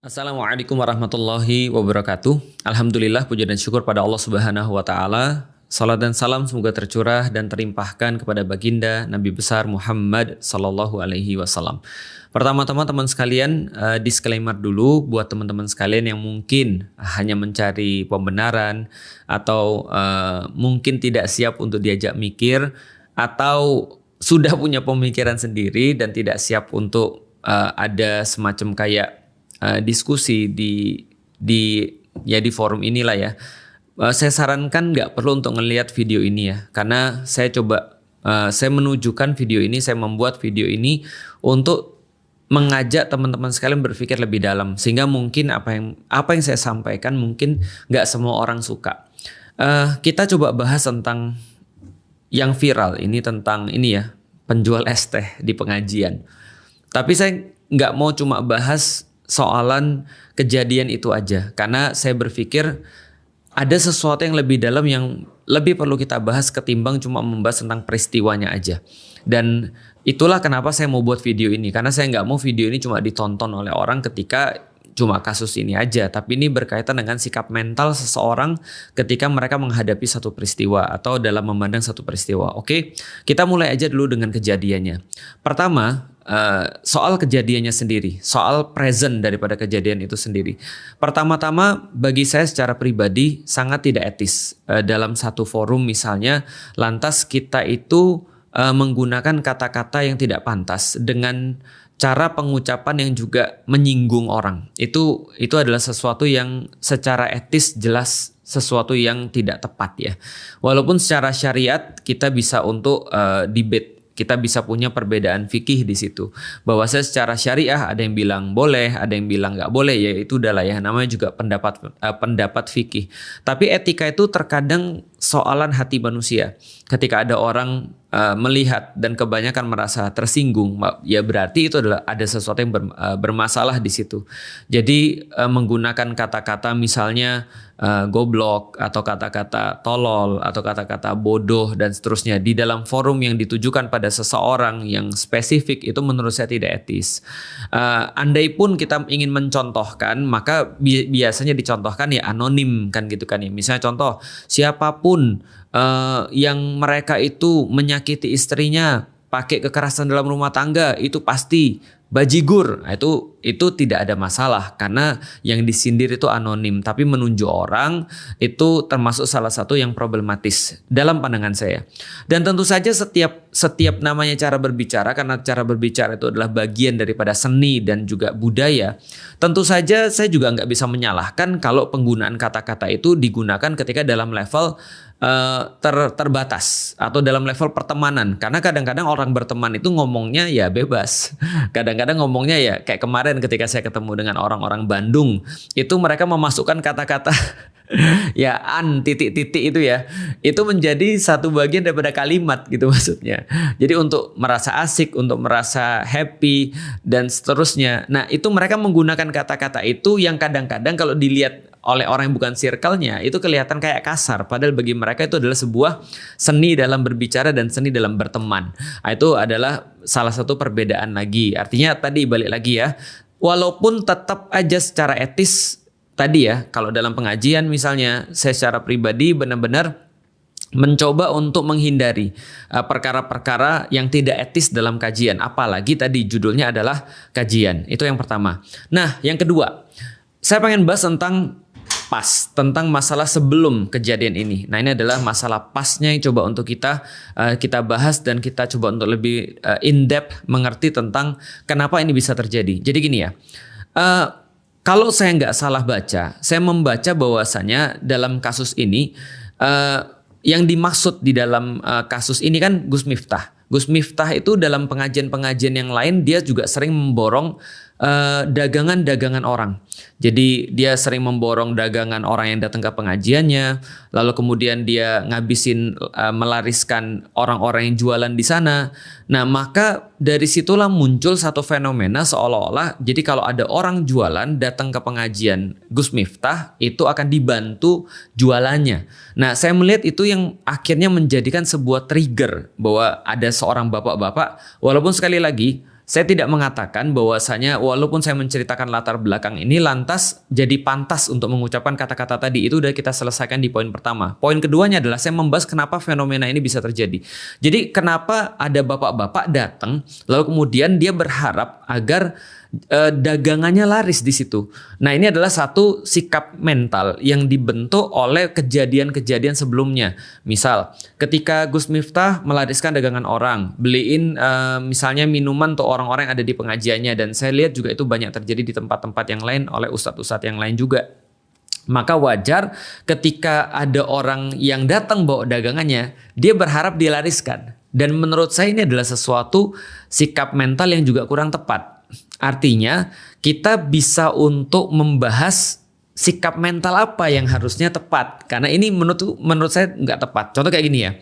Assalamualaikum warahmatullahi wabarakatuh. Alhamdulillah, puja dan syukur pada Allah Subhanahu wa taala. Salat dan salam semoga tercurah dan terlimpahkan kepada baginda Nabi besar Muhammad sallallahu alaihi wasallam. Pertama-tama teman sekalian, disclaimer dulu buat teman-teman sekalian yang mungkin hanya mencari pembenaran atau mungkin tidak siap untuk diajak mikir atau sudah punya pemikiran sendiri dan tidak siap untuk ada semacam kayak diskusi di forum inilah ya. Saya sarankan nggak perlu untuk ngelihat video ini ya, karena saya menunjukkan video ini, saya membuat video ini untuk mengajak teman-teman sekalian berpikir lebih dalam, sehingga mungkin apa yang saya sampaikan mungkin nggak semua orang suka. Kita coba bahas tentang yang viral ini, tentang ini ya, penjual es teh di pengajian. Tapi saya nggak mau cuma bahas soalan kejadian itu aja, karena saya berpikir ada sesuatu yang lebih dalam yang lebih perlu kita bahas ketimbang cuma membahas tentang peristiwanya aja. Dan itulah kenapa saya mau buat video ini, karena saya nggak mau video ini cuma ditonton oleh orang ketika cuma kasus ini aja, tapi ini berkaitan dengan sikap mental seseorang ketika mereka menghadapi satu peristiwa atau dalam memandang satu peristiwa. Oke, kita mulai aja dulu dengan kejadiannya. Pertama, soal kejadiannya sendiri, soal present daripada kejadian itu sendiri. Pertama-tama, bagi saya secara pribadi sangat tidak etis dalam satu forum misalnya, lantas kita itu menggunakan kata-kata yang tidak pantas dengan cara pengucapan yang juga menyinggung orang. Itu adalah sesuatu yang secara etis jelas sesuatu yang tidak tepat ya. Walaupun secara syariat kita bisa untuk debate, kita bisa punya perbedaan fikih di situ. Bahwa secara syariah ada yang bilang boleh, ada yang bilang nggak boleh, ya itu udahlah ya, namanya juga pendapat fikih. Tapi etika itu terkadang soalan hati manusia. Ketika ada orang melihat dan kebanyakan merasa tersinggung, ya berarti itu adalah ada sesuatu yang bermasalah di situ. Jadi menggunakan kata-kata misalnya goblok atau kata-kata tolol atau kata-kata bodoh dan seterusnya di dalam forum yang ditujukan pada seseorang yang spesifik, itu menurut saya tidak etis. Andai pun kita ingin mencontohkan, maka biasanya dicontohkan ya anonim kan gitu kan ya. Misalnya contoh, siapapun yang mereka itu menyakiti istrinya, pakai kekerasan dalam rumah tangga, itu pasti bajigur. Nah, itu tidak ada masalah karena yang disindir itu anonim, tapi menunjuk orang itu termasuk salah satu yang problematis dalam pandangan saya. Dan tentu saja setiap namanya cara berbicara, karena cara berbicara itu adalah bagian daripada seni dan juga budaya. Tentu saja saya juga nggak bisa menyalahkan kalau penggunaan kata-kata itu digunakan ketika dalam level terbatas atau dalam level pertemanan, karena kadang-kadang orang berteman itu ngomongnya ya bebas. Kadang-kadang ngomongnya ya kayak kemarin ketika saya ketemu dengan orang-orang Bandung, itu mereka memasukkan kata-kata ya titik-titik itu ya, itu menjadi satu bagian daripada kalimat gitu maksudnya. Jadi untuk merasa asik, untuk merasa happy dan seterusnya. Nah, itu mereka menggunakan kata-kata itu yang kadang-kadang kalau dilihat oleh orang yang bukan circle-nya itu kelihatan kayak kasar, padahal bagi mereka itu adalah sebuah seni dalam berbicara dan seni dalam berteman. Nah, itu adalah salah satu perbedaan lagi. Artinya tadi balik lagi ya, walaupun tetap aja secara etis tadi ya, kalau dalam pengajian misalnya, saya secara pribadi benar-benar mencoba untuk menghindari perkara-perkara yang tidak etis dalam kajian. Apalagi tadi judulnya adalah kajian. Itu yang pertama. Nah, yang kedua, saya pengen bahas tentang masalah sebelum kejadian ini. Nah, ini adalah masalah pasnya yang coba untuk kita bahas dan kita coba untuk lebih in-depth mengerti tentang kenapa ini bisa terjadi. Jadi gini ya, kalau saya nggak salah baca, saya membaca bahwasanya dalam kasus ini yang dimaksud di dalam kasus ini kan Gus Miftah. Gus Miftah itu dalam pengajian-pengajian yang lain dia juga sering memborong dagangan-dagangan orang. Jadi dia sering memborong dagangan orang yang datang ke pengajiannya, lalu kemudian dia ngabisin melariskan orang-orang yang jualan di sana. Nah, maka dari situlah muncul satu fenomena seolah-olah jadi kalau ada orang jualan datang ke pengajian Gus Miftah itu akan dibantu jualannya. Nah, saya melihat itu yang akhirnya menjadikan sebuah trigger bahwa ada seorang bapak-bapak, walaupun sekali lagi Saya tidak mengatakan bahwasanya walaupun saya menceritakan latar belakang ini lantas jadi pantas untuk mengucapkan kata-kata tadi. Itu udah kita selesaikan di poin pertama. Poin keduanya adalah saya membahas kenapa fenomena ini bisa terjadi. Jadi kenapa ada bapak-bapak datang lalu kemudian dia berharap agar dagangannya laris di situ. Nah, ini adalah satu sikap mental yang dibentuk oleh kejadian-kejadian sebelumnya. Misal, ketika Gus Miftah melariskan dagangan orang, beliin misalnya minuman untuk orang-orang yang ada di pengajiannya, dan saya lihat juga itu banyak terjadi di tempat-tempat yang lain oleh ustadz-ustadz yang lain juga. Maka wajar ketika ada orang yang datang bawa dagangannya, dia berharap dilariskan. Dan menurut saya ini adalah sesuatu sikap mental yang juga kurang tepat. Artinya kita bisa untuk membahas sikap mental apa yang harusnya tepat. Karena ini menurut saya nggak tepat. Contoh kayak gini ya.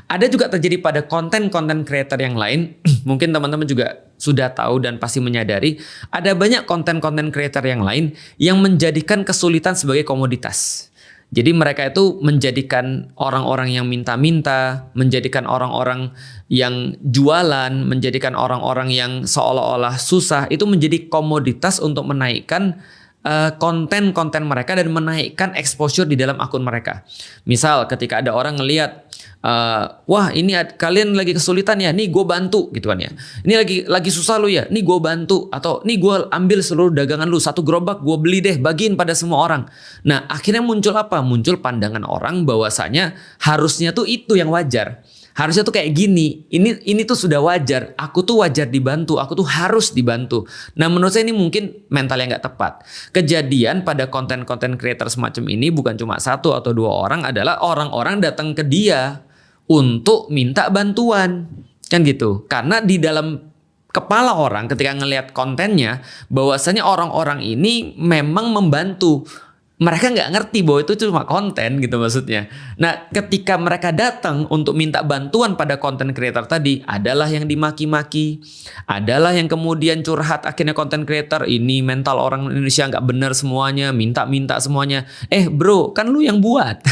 Ada juga terjadi pada konten-konten creator yang lain. Mungkin teman-teman juga sudah tahu dan pasti menyadari. Ada banyak konten-konten creator yang lain yang menjadikan kesulitan sebagai komoditas. Jadi mereka itu menjadikan orang-orang yang minta-minta, menjadikan orang-orang yang jualan, menjadikan orang-orang yang seolah-olah susah, itu menjadi komoditas untuk menaikkan konten-konten mereka dan menaikkan exposure di dalam akun mereka. Misal ketika ada orang ngelihat, wah ini kalian lagi kesulitan ya, nih gue bantu gitu kan ya. Ini lagi susah lu ya, nih gue bantu. Atau nih gue ambil seluruh dagangan lu, satu gerobak gue beli deh, bagiin pada semua orang. Nah akhirnya muncul apa? Muncul pandangan orang bahwasanya harusnya tuh itu yang wajar. Harusnya tuh kayak gini, ini tuh sudah wajar, aku tuh wajar dibantu, aku tuh harus dibantu. Nah menurut saya ini mungkin mental yang gak tepat. Kejadian pada konten-konten creator semacam ini bukan cuma satu atau dua orang, adalah orang-orang datang ke dia untuk minta bantuan. Kan gitu, karena di dalam kepala orang ketika ngelihat kontennya, bahwasanya orang-orang ini memang membantu. Mereka nggak ngerti bahwa itu cuma konten gitu maksudnya. Nah ketika mereka datang untuk minta bantuan pada konten creator tadi, adalah yang dimaki-maki, adalah yang kemudian curhat. Akhirnya konten creator ini mental orang Indonesia nggak benar semuanya, minta-minta semuanya. Bro, kan lu yang buat.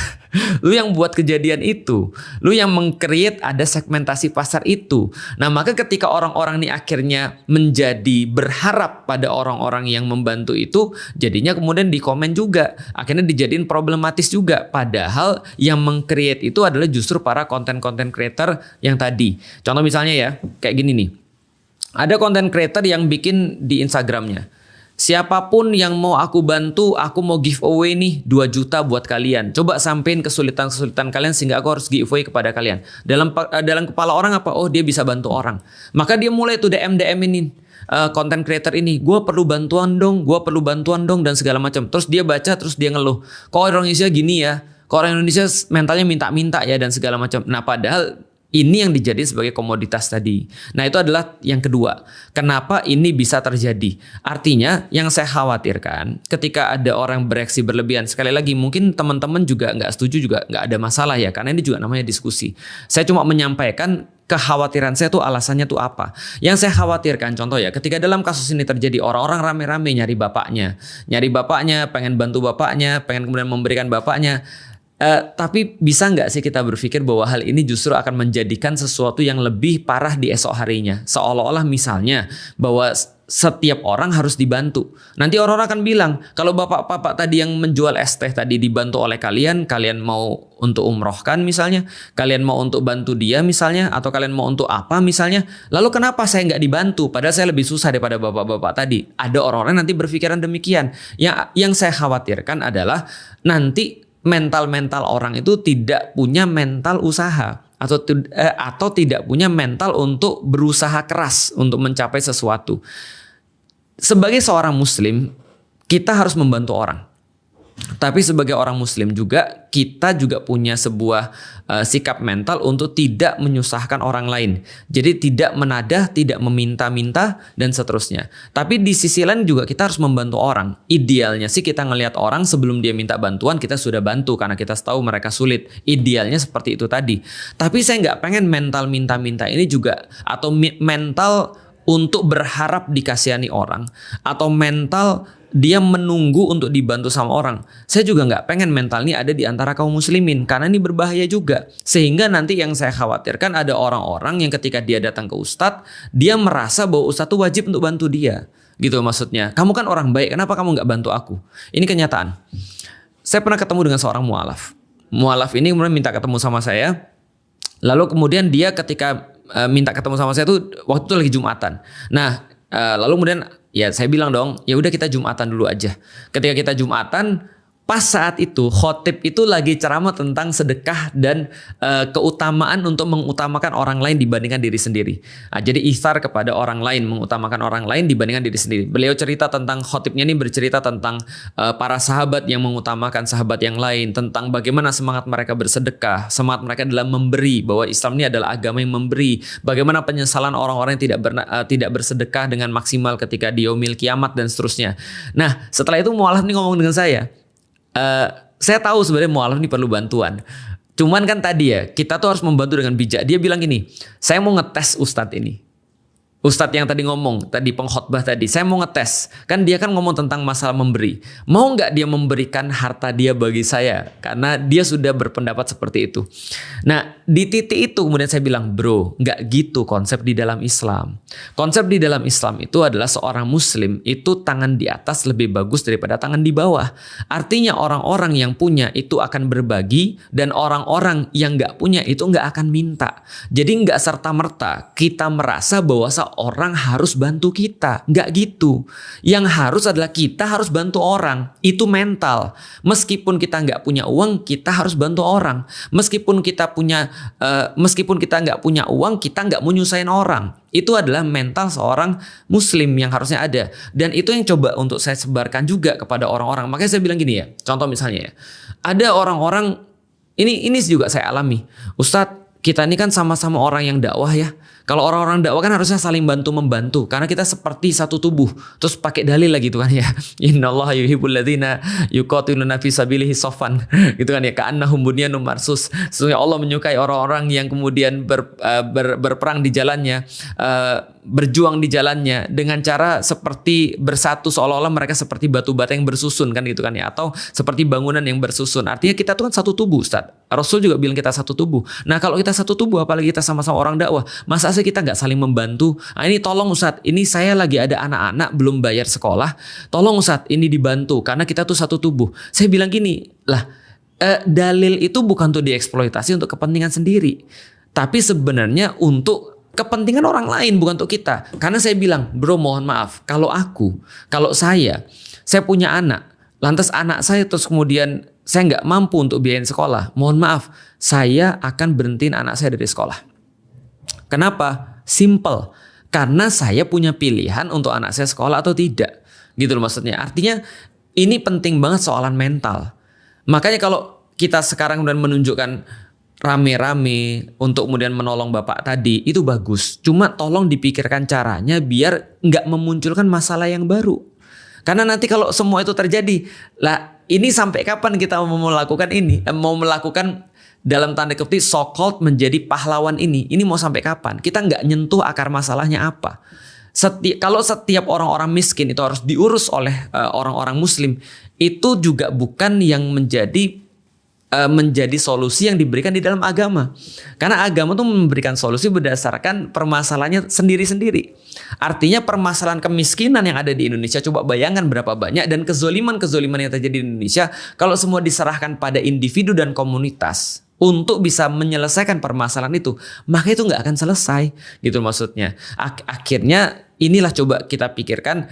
Lu yang buat kejadian itu. Lu yang meng-create ada segmentasi pasar itu. Nah maka ketika orang-orang ini akhirnya menjadi berharap pada orang-orang yang membantu itu, jadinya kemudian di komen juga. Akhirnya dijadiin problematis juga. Padahal yang meng-create itu adalah justru para konten-konten creator yang tadi. Contoh misalnya ya, kayak gini nih. Ada konten creator yang bikin di Instagramnya, siapapun yang mau aku bantu, aku mau giveaway nih 2 juta buat kalian. Coba sampein kesulitan-kesulitan kalian sehingga aku harus giveaway kepada kalian. Dalam kepala orang apa? Oh dia bisa bantu orang. Maka dia mulai tuh DM-ini konten creator ini, gue perlu bantuan dong, dan segala macam. Terus dia baca, terus dia ngeluh, kok orang Indonesia gini ya, kok orang Indonesia mentalnya minta-minta ya, dan segala macam. Nah padahal ini yang dijadikan sebagai komoditas tadi. Nah itu adalah yang kedua. Kenapa ini bisa terjadi? Artinya yang saya khawatirkan ketika ada orang bereaksi berlebihan. Sekali lagi mungkin teman-teman juga nggak setuju, juga nggak ada masalah ya. Karena ini juga namanya diskusi. Saya cuma menyampaikan kekhawatiran saya tuh alasannya tuh apa. Yang saya khawatirkan contoh ya, ketika dalam kasus ini terjadi orang-orang rame-rame nyari bapaknya, pengen bantu bapaknya, pengen kemudian memberikan bapaknya. Tapi bisa nggak sih kita berpikir bahwa hal ini justru akan menjadikan sesuatu yang lebih parah di esok harinya? Seolah-olah misalnya bahwa setiap orang harus dibantu. Nanti orang-orang akan bilang, kalau bapak-bapak tadi yang menjual es teh tadi dibantu oleh kalian mau untuk umrohkan misalnya, kalian mau untuk bantu dia misalnya, atau kalian mau untuk apa misalnya, lalu kenapa saya nggak dibantu? Padahal saya lebih susah daripada bapak-bapak tadi. Ada orang-orang nanti berpikiran demikian. Yang saya khawatirkan adalah nanti mental-mental orang itu tidak punya mental usaha atau tidak punya mental untuk berusaha keras untuk mencapai sesuatu. Sebagai seorang muslim, kita harus membantu orang. Tapi sebagai orang muslim juga, kita juga punya sebuah sikap mental untuk tidak menyusahkan orang lain. Jadi tidak menadah, tidak meminta-minta, dan seterusnya. Tapi di sisi lain juga kita harus membantu orang. Idealnya sih kita ngelihat orang sebelum dia minta bantuan, kita sudah bantu karena kita tahu mereka sulit. Idealnya seperti itu tadi. Tapi saya nggak pengen mental minta-minta ini juga, atau mental untuk berharap dikasihani orang, atau mental dia menunggu untuk dibantu sama orang. Saya juga nggak pengen mental ini ada di antara kaum muslimin, karena ini berbahaya juga. Sehingga nanti yang saya khawatirkan ada orang-orang yang ketika dia datang ke ustadz, dia merasa bahwa ustadz itu wajib untuk bantu dia. Gitu maksudnya. Kamu kan orang baik, kenapa kamu nggak bantu aku? Ini kenyataan. Saya pernah ketemu dengan seorang mualaf. Mualaf ini kemudian minta ketemu sama saya. Lalu kemudian dia ketika minta ketemu sama saya tuh waktu itu lagi Jumatan. Nah, lalu kemudian ya saya bilang dong, ya udah kita Jumatan dulu aja. Ketika kita Jumatan, pas saat itu khotib itu lagi ceramah tentang sedekah dan keutamaan untuk mengutamakan orang lain dibandingkan diri sendiri. Nah, jadi ihsar kepada orang lain, mengutamakan orang lain dibandingkan diri sendiri. Beliau cerita tentang, khotibnya ini bercerita tentang para sahabat yang mengutamakan sahabat yang lain, tentang bagaimana semangat mereka bersedekah, semangat mereka dalam memberi, bahwa Islam ini adalah agama yang memberi, bagaimana penyesalan orang-orang yang tidak bersedekah dengan maksimal ketika di yaumil kiamat dan seterusnya. Nah, setelah itu mualaf ini ngomong dengan saya tahu sebenarnya mualaf ini perlu bantuan. Cuman kan tadi ya, kita tuh harus membantu dengan bijak. Dia bilang gini, saya mau ngetes ustadz ini. Ustadz yang tadi ngomong, tadi pengkhotbah tadi, saya mau ngetes. Kan dia kan ngomong tentang masalah memberi. Mau nggak dia memberikan harta dia bagi saya? Karena dia sudah berpendapat seperti itu. Nah, di titik itu kemudian saya bilang, bro, nggak gitu konsep di dalam Islam. Konsep di dalam Islam itu adalah seorang muslim itu tangan di atas lebih bagus daripada tangan di bawah. Artinya orang-orang yang punya itu akan berbagi, dan orang-orang yang nggak punya itu nggak akan minta. Jadi nggak serta-merta kita merasa bahwa orang harus bantu kita. Nggak gitu. Yang harus adalah kita harus bantu orang. Itu mental. Meskipun kita nggak punya uang, kita harus bantu orang. Meskipun kita nggak punya uang, kita nggak mau nyusahin orang. Itu adalah mental seorang muslim yang harusnya ada. Dan itu yang coba untuk saya sebarkan juga kepada orang-orang. Makanya saya bilang gini ya. Contoh misalnya ya. Ada orang-orang, ini juga saya alami. Ustadz, kita ini kan sama-sama orang yang dakwah ya. Kalau orang-orang dakwah kan harusnya saling bantu-membantu, karena kita seperti satu tubuh. Terus pakai dalil lagi gitu kan ya. Innallaha yuhibbul ladzina yuqatiluna fi sabilihi shaffan. Gitu kan ya, ka'annahum bunyanun marsus. Sesungguhnya Allah menyukai orang-orang yang kemudian berperang di jalannya, berjuang di jalannya dengan cara seperti bersatu, seolah-olah mereka seperti batu bata yang bersusun kan gitu kan ya, atau seperti bangunan yang bersusun. Artinya kita tuh kan satu tubuh, Ustaz. Rasul juga bilang kita satu tubuh. Nah, kalau kita satu tubuh, apalagi kita sama-sama orang dakwah, masa sih kita nggak saling membantu? Nah, ini tolong Ustaz, ini saya lagi ada anak-anak belum bayar sekolah, tolong Ustaz ini dibantu karena kita tuh satu tubuh. Saya bilang gini, dalil itu bukan untuk dieksploitasi untuk kepentingan sendiri, tapi sebenarnya untuk kepentingan orang lain, bukan untuk kita. Karena saya bilang, bro, mohon maaf, kalau saya punya anak, lantas anak saya terus kemudian saya nggak mampu untuk biayain sekolah, mohon maaf, saya akan berhentiin anak saya dari sekolah. Kenapa? Simple. Karena saya punya pilihan untuk anak saya sekolah atau tidak. Gitu loh maksudnya. Artinya ini penting banget soalan mental. Makanya kalau kita sekarang kemudian menunjukkan rame-rame untuk kemudian menolong bapak tadi, itu bagus. Cuma tolong dipikirkan caranya biar nggak memunculkan masalah yang baru. Karena nanti kalau semua itu terjadi, ini sampai kapan kita mau melakukan ini? Mau melakukan dalam tanda kutip so-called menjadi pahlawan ini mau sampai kapan? Kita nggak nyentuh akar masalahnya apa. Kalau setiap orang-orang miskin itu harus diurus oleh orang-orang muslim, itu juga bukan yang menjadi solusi yang diberikan di dalam agama. Karena agama itu memberikan solusi berdasarkan permasalahannya sendiri-sendiri. Artinya permasalahan kemiskinan yang ada di Indonesia, coba bayangkan berapa banyak, dan kezoliman yang terjadi di Indonesia, kalau semua diserahkan pada individu dan komunitas untuk bisa menyelesaikan permasalahan itu, maka itu nggak akan selesai, gitu maksudnya. Akhirnya inilah coba kita pikirkan,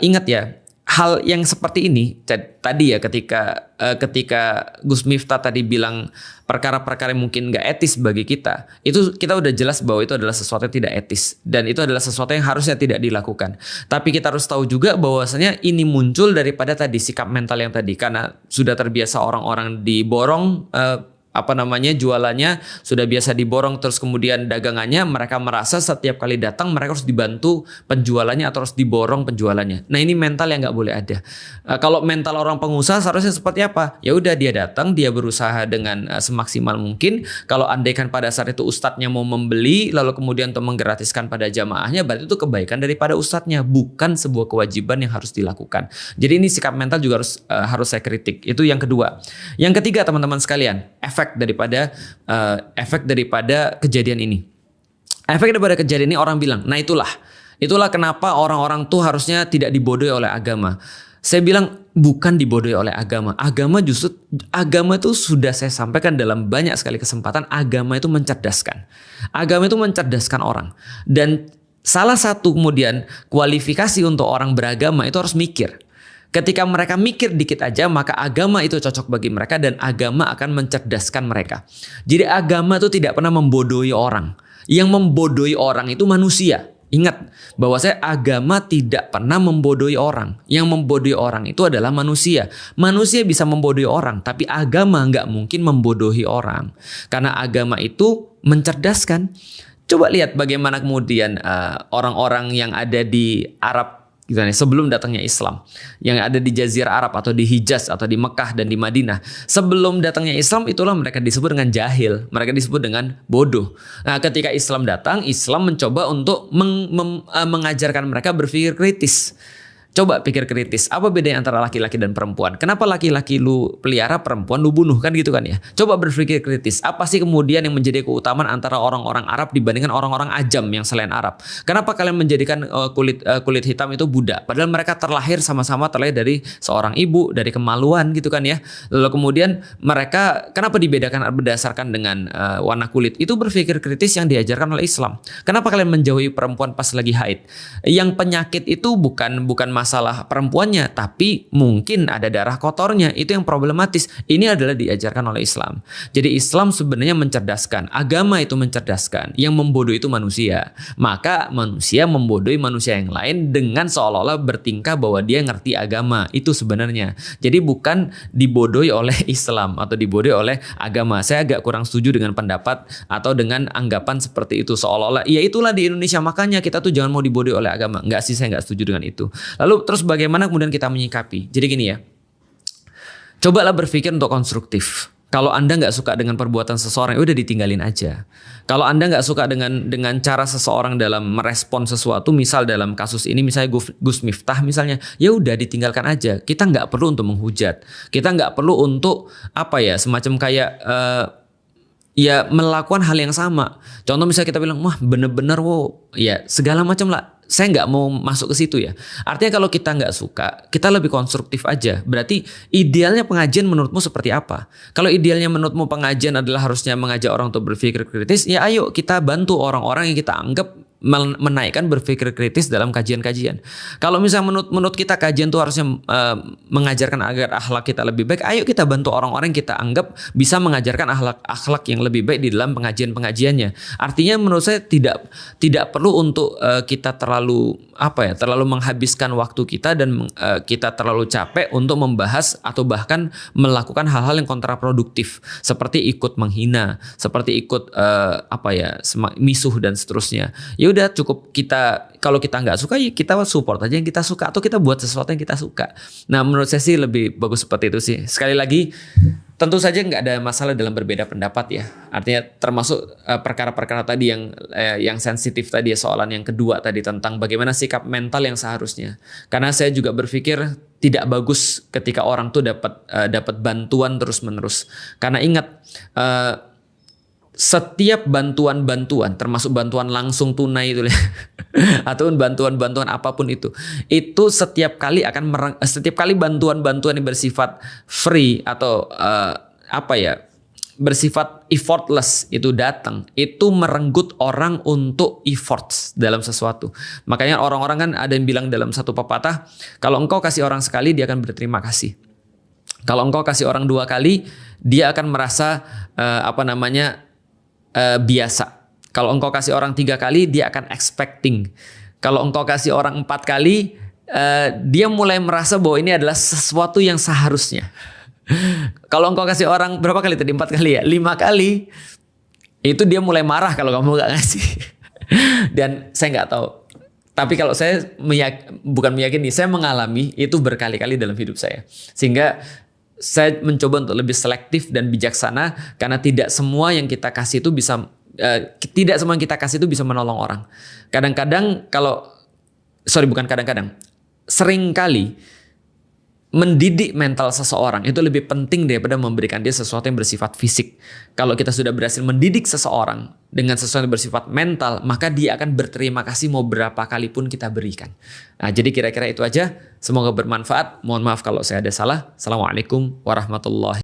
ingat ya, hal yang seperti ini tadi ya, ketika Gus Miftah tadi bilang perkara-perkara yang mungkin nggak etis bagi kita, itu kita udah jelas bahwa itu adalah sesuatu yang tidak etis dan itu adalah sesuatu yang harusnya tidak dilakukan. Tapi kita harus tahu juga bahwasanya ini muncul daripada tadi sikap mental yang tadi, karena sudah terbiasa orang-orang diborong jualannya sudah biasa diborong, terus kemudian dagangannya mereka merasa setiap kali datang mereka harus dibantu penjualannya atau harus diborong penjualannya. Nah, ini mental yang nggak boleh ada. Kalau mental orang pengusaha seharusnya seperti apa? Ya udah, dia datang, dia berusaha dengan semaksimal mungkin. Kalau andaikan pada saat itu ustadznya mau membeli lalu kemudian untuk menggratiskan pada jamaahnya, berarti itu kebaikan daripada ustadznya, bukan sebuah kewajiban yang harus dilakukan. Jadi ini sikap mental juga harus saya kritik. Itu yang kedua. Yang ketiga, teman-teman sekalian, efek daripada kejadian ini. Efek daripada kejadian ini, orang bilang, nah itulah kenapa orang-orang tuh harusnya tidak dibodohi oleh agama. Saya bilang bukan dibodohi oleh agama. Agama itu sudah saya sampaikan dalam banyak sekali kesempatan, agama itu mencerdaskan. Agama itu mencerdaskan orang. Dan salah satu kemudian kualifikasi untuk orang beragama itu harus mikir. Ketika mereka mikir dikit aja, maka agama itu cocok bagi mereka dan agama akan mencerdaskan mereka. Jadi agama itu tidak pernah membodohi orang. Yang membodohi orang itu manusia. Ingat bahwa agama tidak pernah membodohi orang. Yang membodohi orang itu adalah manusia. Manusia bisa membodohi orang, tapi agama nggak mungkin membodohi orang. Karena agama itu mencerdaskan. Coba lihat bagaimana kemudian orang-orang yang ada di Arab sebelum datangnya Islam, yang ada di Jazirah Arab atau di Hijaz atau di Mekah dan di Madinah. Sebelum datangnya Islam, itulah mereka disebut dengan jahil, mereka disebut dengan bodoh. Nah, ketika Islam datang, Islam mencoba untuk mengajarkan mereka berpikir kritis. Coba pikir kritis, apa bedanya antara laki-laki dan perempuan? Kenapa laki-laki lu pelihara, perempuan lu bunuh, kan gitu kan ya? Coba berpikir kritis, apa sih kemudian yang menjadi keutamaan antara orang-orang Arab dibandingkan orang-orang Ajam yang selain Arab? Kenapa kalian menjadikan kulit hitam itu budak? Padahal mereka terlahir sama-sama terlahir dari seorang ibu, dari kemaluan gitu kan ya. Lalu kemudian mereka kenapa dibedakan berdasarkan dengan warna kulit? Itu berpikir kritis yang diajarkan oleh Islam. Kenapa kalian menjauhi perempuan pas lagi haid? Yang penyakit itu bukan masalah perempuannya, tapi mungkin ada darah kotornya, itu yang problematis. Ini adalah diajarkan oleh Islam. Jadi Islam sebenarnya mencerdaskan, agama itu mencerdaskan, yang membodohi itu manusia. Maka manusia membodohi manusia yang lain dengan seolah-olah bertingkah bahwa dia ngerti agama. Itu sebenarnya. Jadi bukan dibodohi oleh Islam atau dibodohi oleh agama. Saya agak kurang setuju dengan pendapat atau dengan anggapan seperti itu, seolah-olah ya itulah di Indonesia makanya kita tuh jangan mau dibodohi oleh agama. Enggak sih, saya enggak setuju dengan itu. Lalu terus bagaimana kemudian kita menyikapi? Jadi gini ya, cobalah berpikir untuk konstruktif. Kalau Anda nggak suka dengan perbuatan seseorang, udah ditinggalin aja. Kalau Anda nggak suka dengan cara seseorang dalam merespon sesuatu, misal dalam kasus ini misalnya Gus Miftah misalnya, ya udah ditinggalkan aja. Kita nggak perlu untuk menghujat. Kita nggak perlu untuk semacam kayak ya melakukan hal yang sama. Contoh misalnya kita bilang, wah bener-bener ya segala macam lah. Saya nggak mau masuk ke situ ya. Artinya kalau kita nggak suka, kita lebih konstruktif aja. Berarti idealnya pengajian menurutmu seperti apa? Kalau idealnya menurutmu pengajian adalah harusnya mengajak orang untuk berpikir kritis, ya ayo kita bantu orang-orang yang kita anggap menaikkan berpikir kritis dalam kajian-kajian. Kalau misalnya menurut kita kajian itu harusnya mengajarkan agar akhlak kita lebih baik, ayo kita bantu orang-orang yang kita anggap bisa mengajarkan akhlak yang lebih baik di dalam pengajian-pengajiannya. Artinya menurut saya tidak perlu untuk kita terlalu menghabiskan waktu kita dan kita terlalu capek untuk membahas atau bahkan melakukan hal-hal yang kontraproduktif seperti ikut menghina, seperti ikut misuh dan seterusnya. Ya udah cukup kalau kita nggak suka ya kita support aja yang kita suka atau kita buat sesuatu yang kita suka. Nah menurut saya sih lebih bagus seperti itu sih. Sekali lagi tentu saja nggak ada masalah dalam berbeda pendapat ya. Artinya termasuk perkara-perkara tadi yang sensitif tadi ya, soalan yang kedua tadi tentang bagaimana sikap mental yang seharusnya. Karena saya juga berpikir tidak bagus ketika orang tuh dapat bantuan terus-menerus. Karena ingat setiap bantuan termasuk bantuan langsung tunai itu ataupun bantuan apapun itu setiap kali bantuan yang bersifat free atau bersifat effortless itu datang, itu merenggut orang untuk efforts dalam sesuatu. Makanya orang-orang kan ada yang bilang dalam satu pepatah, kalau engkau kasih orang sekali dia akan berterima kasih. Kalau engkau kasih orang 2 kali dia akan merasa biasa. Kalau engkau kasih orang 3 kali dia akan expecting. Kalau engkau kasih orang 4 kali dia mulai merasa bahwa ini adalah sesuatu yang seharusnya. Kalau engkau kasih orang berapa kali tadi? 4 kali ya? 5 kali. Itu dia mulai marah kalau kamu gak ngasih. Dan saya nggak tahu. Tapi kalau saya bukan meyakini, saya mengalami itu berkali-kali dalam hidup saya. Sehingga saya mencoba untuk lebih selektif dan bijaksana karena tidak semua yang kita kasih itu bisa menolong orang. Kadang-kadang bukan kadang-kadang. Sering kali mendidik mental seseorang itu lebih penting daripada memberikan dia sesuatu yang bersifat fisik. Kalau kita sudah berhasil mendidik seseorang dengan sesuatu yang bersifat mental, maka dia akan berterima kasih mau berapa kali pun kita berikan. Nah, jadi kira-kira itu aja. Semoga bermanfaat. Mohon maaf kalau saya ada salah. Assalamualaikum warahmatullahi